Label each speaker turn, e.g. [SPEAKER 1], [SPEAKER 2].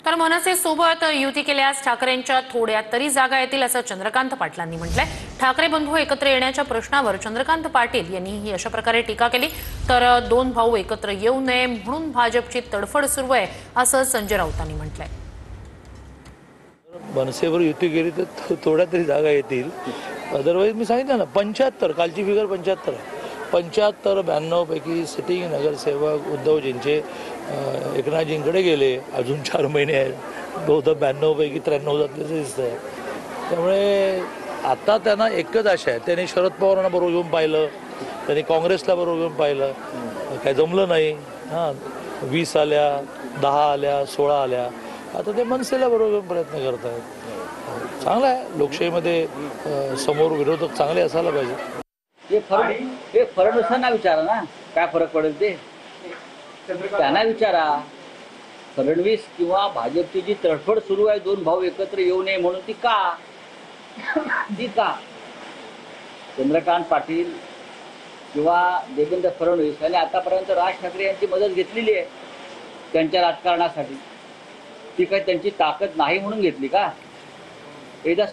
[SPEAKER 1] तर मनसेसोबत युती केल्यास ठाकरेंच्या थोड्या तरी जागा येतील असं चंद्रकांत पाटलांनी म्हटलंय। ठाकरे बंधू एकत्र येण्याच्या प्रश्नावर चंद्रकांत पाटील यांनी अशा प्रकारे टीका केली। तर दोन भाऊ एकत्र येऊ नये म्हणून भाजपची तडफड सुरू आहे असं संजय राऊतांनी म्हटलंय।
[SPEAKER 2] मनसेवर युती केली तर थोड्या तरी जागा येतील, अदरवाईज मी सांगितलं ना 75 कालची फिगर 75 आहे। 75-92 पैकी सिटिंग नगरसेवक उद्धवजींचे एकनाथजींकडे गेले, अजून 4 महिने आहेत, बहुधा 92 पैकी 93 जातले दिसत आहे। त्यामुळे आता त्यांना एकच आशा आहे, त्यांनी शरद पवारांना बरोबर घेऊन पाहिलं, त्यांनी काँग्रेसला बरोबर घेऊन पाहिलं, काय जमलं नाही। हां 20 आल्या, 10 आल्या, 16 आल्या, आता ते मनसेला बरोबर घेऊन प्रयत्न करत आहेत। चांगलं आहे, लोकशाहीमध्ये समोर विरोधक चांगले असायला पाहिजे।
[SPEAKER 3] हे फडणवीसांना विचारा ना, काय फरक पडेल ते त्यांना विचारा। फडणवीस किंवा भाजपची जी तडफड सुरू आहे दोन भाऊ एकत्र येऊ नये म्हणून, ती का चंद्रकांत पाटील किंवा देवेंद्र फडणवीस यांनी आतापर्यंत राज ठाकरे यांची मदत घेतलेली आहे त्यांच्या राजकारणासाठी। ती काय त्यांची ताकद नाही म्हणून घेतली का? एकदा